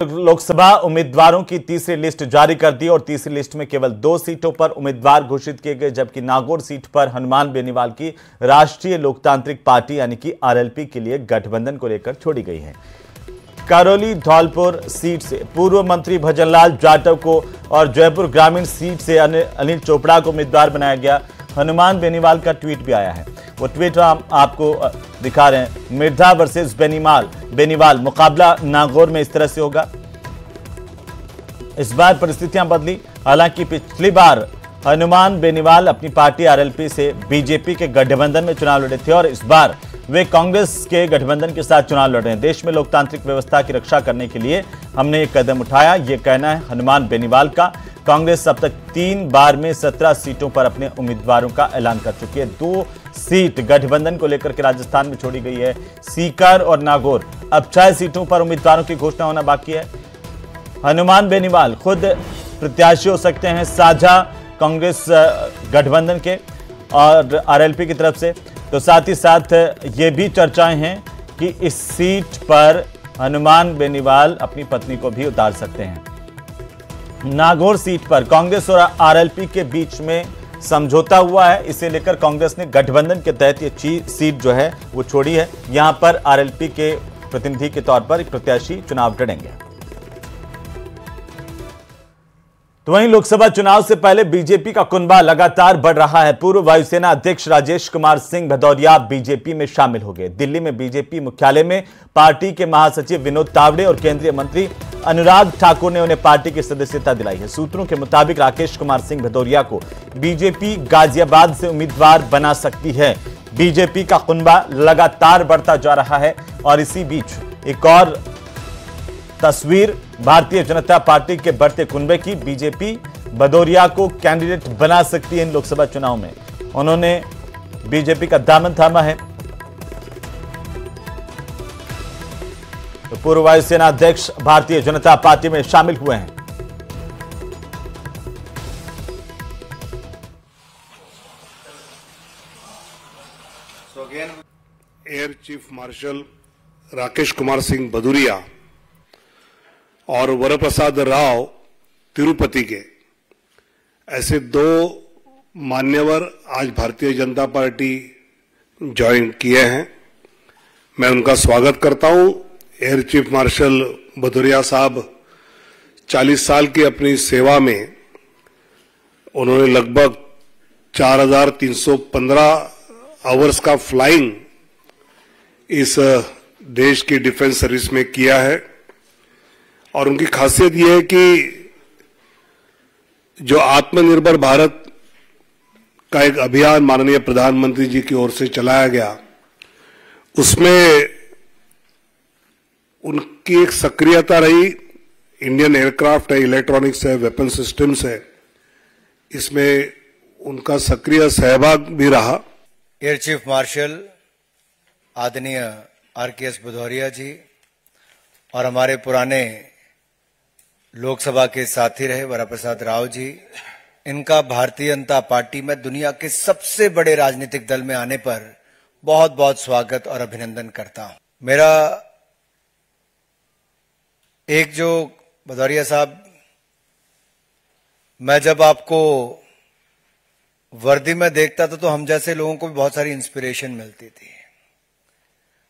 लोकसभा उम्मीदवारों की तीसरी लिस्ट जारी कर दी और तीसरी लिस्ट में केवल 2 सीटों पर उम्मीदवार घोषित किए गए, जबकि नागौर सीट पर हनुमान बेनीवाल की राष्ट्रीय लोकतांत्रिक पार्टी यानी कि आरएलपी के लिए गठबंधन को लेकर छोड़ी गई है। करौली धौलपुर सीट से पूर्व मंत्री भजनलाल जाटव को और जयपुर ग्रामीण सीट से अनिल चोपड़ा को उम्मीदवार बनाया गया। हनुमान बेनीवाल का ट्वीट भी आया है, वो ट्वीट हम आपको दिखा रहे हैं। मिर्धा वर्सेस बेनीवाल मुकाबला नागौर में इस तरह से होगा। इस बार परिस्थितियां बदली, हालांकि पिछली बार हनुमान बेनीवाल अपनी पार्टी आरएलपी से बीजेपी के गठबंधन में चुनाव लड़े थे और इस बार वे कांग्रेस के गठबंधन के साथ चुनाव लड़ रहे हैं। देश में लोकतांत्रिक व्यवस्था की रक्षा करने के लिए हमने एक कदम उठाया, ये कहना है हनुमान बेनीवाल का। कांग्रेस अब तक 3 बार में 17 सीटों पर अपने उम्मीदवारों का ऐलान कर चुकी है। 2 सीट गठबंधन को लेकर के राजस्थान में छोड़ी गई है, सीकर और नागौर। अब 6 सीटों पर उम्मीदवारों की घोषणा होना बाकी है। हनुमान बेनीवाल खुद प्रत्याशी हो सकते हैं साझा कांग्रेस गठबंधन के और आरएलपी की तरफ से। तो साथ ही साथ ये भी चर्चाएं हैं कि इस सीट पर हनुमान बेनीवाल अपनी पत्नी को भी उतार सकते हैं। नागौर सीट पर कांग्रेस और आरएलपी के बीच में समझौता हुआ है, इसे लेकर कांग्रेस ने गठबंधन के तहत ये सीट जो है वो छोड़ी है। यहां पर आरएलपी के प्रतिनिधि के तौर पर प्रत्याशी चुनाव लड़ेंगे। तो वहीं लोकसभा चुनाव से पहले बीजेपी का कुनबा लगातार बढ़ रहा है। पूर्व वायुसेना अध्यक्ष राजेश कुमार सिंह भदौरिया बीजेपी में शामिल हो गए। दिल्ली में बीजेपी मुख्यालय में पार्टी के महासचिव विनोद तावड़े और केंद्रीय मंत्री अनुराग ठाकुर ने उन्हें पार्टी की सदस्यता दिलाई है। सूत्रों के मुताबिक राकेश कुमार सिंह भदौरिया को बीजेपी गाजियाबाद से उम्मीदवार बना सकती है। बीजेपी का कुनबा लगातार बढ़ता जा रहा है और इसी बीच एक और तस्वीर भारतीय जनता पार्टी के बढ़ते कुनबे की। बीजेपी भदौरिया को कैंडिडेट बना सकती है इन लोकसभा चुनाव में। उन्होंने बीजेपी का दामन थामा है। तो पूर्व वायुसेना अध्यक्ष भारतीय जनता पार्टी में शामिल हुए हैं। Air chief marshal Rakesh Kumar Singh Bhadauria और वरप्रसाद राव तिरुपति के ऐसे 2 मान्यवर आज भारतीय जनता पार्टी ज्वाइन किए हैं। मैं उनका स्वागत करता हूं। एयर चीफ मार्शल भदौरिया साहब 40 साल की अपनी सेवा में उन्होंने लगभग 4315 आवर्स का फ्लाइंग इस देश की डिफेंस सर्विस में किया है। और उनकी खासियत यह है कि जो आत्मनिर्भर भारत का एक अभियान माननीय प्रधानमंत्री जी की ओर से चलाया गया, उसमें उनकी एक सक्रियता रही। इंडियन एयरक्राफ्ट है, इलेक्ट्रॉनिक्स है, वेपन सिस्टम्स है, इसमें उनका सक्रिय सहभाग भी रहा। एयर चीफ मार्शल आदरणीय आरकेएस भदौरिया जी और हमारे पुराने लोकसभा के साथी रहे वरप्रसाद राव जी, इनका भारतीय जनता पार्टी में दुनिया के सबसे बड़े राजनीतिक दल में आने पर बहुत बहुत स्वागत और अभिनंदन करता हूं। मेरा एक जो भदौरिया साहब, मैं जब आपको वर्दी में देखता था तो हम जैसे लोगों को भी बहुत सारी इंस्पिरेशन मिलती थी।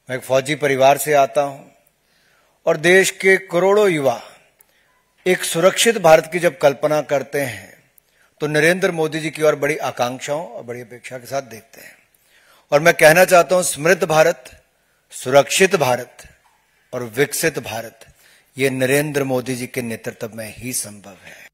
मैं एक फौजी परिवार से आता हूं और देश के करोड़ों युवा एक सुरक्षित भारत की जब कल्पना करते हैं तो नरेंद्र मोदी जी की ओर बड़ी आकांक्षाओं और बड़ी अपेक्षा के साथ देखते हैं। और मैं कहना चाहता हूं, समृद्ध भारत, सुरक्षित भारत और विकसित भारत, ये नरेंद्र मोदी जी के नेतृत्व में ही संभव है।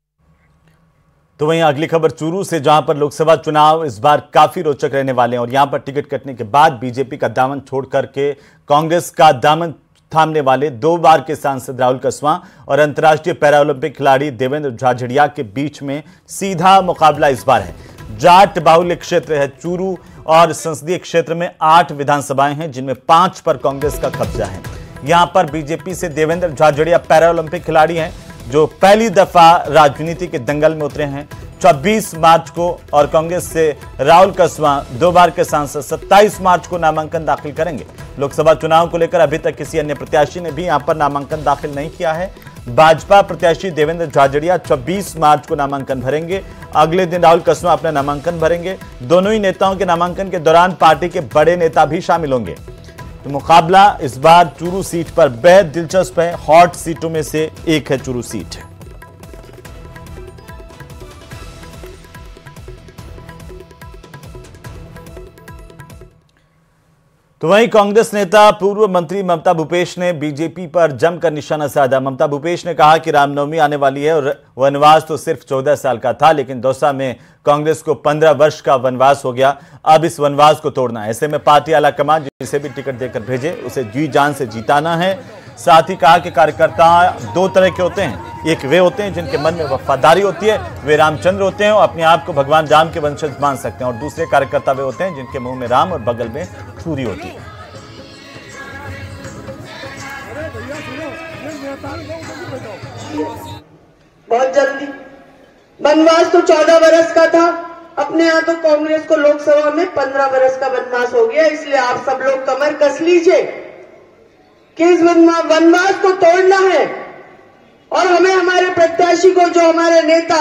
तो वहीं अगली खबर चूरू से, जहां पर लोकसभा चुनाव इस बार काफी रोचक रहने वाले हैं और यहां पर टिकट कटने के बाद बीजेपी का दामन छोड़ करके कांग्रेस का दामन थामने वाले 2 बार के सांसद राहुल कसवां और अंतर्राष्ट्रीय पैरालंपिक खिलाड़ी देवेंद्र झाझड़िया के बीच में सीधा मुकाबला इस बार है। जाट बाहुल्य क्षेत्र है चूरू और संसदीय क्षेत्र में 8 विधानसभाएं हैं, जिनमें 5 पर कांग्रेस का कब्जा है। यहां पर बीजेपी से देवेंद्र झाझड़िया पैरालंपिक खिलाड़ी हैं जो पहली दफा राजनीति के दंगल में उतरे हैं। 26 मार्च को और कांग्रेस से राहुल कसवां 2 बार के सांसद 27 मार्च को नामांकन दाखिल करेंगे। लोकसभा चुनाव को लेकर अभी तक किसी अन्य प्रत्याशी ने भी यहां पर नामांकन दाखिल नहीं किया है। भाजपा प्रत्याशी देवेंद्र झाझड़िया 26 मार्च को नामांकन भरेंगे। अगले दिन राहुल कसवा अपना नामांकन भरेंगे। दोनों ही नेताओं के नामांकन के दौरान पार्टी के बड़े नेता भी शामिल होंगे। तो मुकाबला इस बार चूरू सीट पर बेहद दिलचस्प है। हॉट सीटों में से एक है चूरू सीट। तो वहीं कांग्रेस नेता पूर्व मंत्री ममता भूपेश ने बीजेपी पर जमकर निशाना साधा। ममता भूपेश ने कहा कि रामनवमी आने वाली है और वनवास तो सिर्फ 14 साल का था, लेकिन दौसा में कांग्रेस को 15 वर्ष का वनवास हो गया। अब इस वनवास को तोड़ना है। ऐसे में पार्टी आलाकमान जिसे भी टिकट देकर भेजे उसे जी जान से जीताना है। साथ ही कहा कि कार्यकर्ता दो तरह के होते हैं। एक वे होते हैं जिनके मन में वफादारी होती है, वे रामचंद्र होते हैं और अपने आप को भगवान राम के वंशज मान सकते हैं, और दूसरे कार्यकर्ता वे होते हैं जिनके मुंह में राम और बगल में छुरी होती है। बहुत जल्दी वनवास तो 14 वर्ष का था, अपने यहाँ तो कांग्रेस को लोकसभा में 15 वर्ष का वनवास हो गया। इसलिए आप सब लोग कमर कस लीजिए कि इस वनवास को तोड़ना है और हमें हमारे प्रत्याशी को, जो हमारे नेता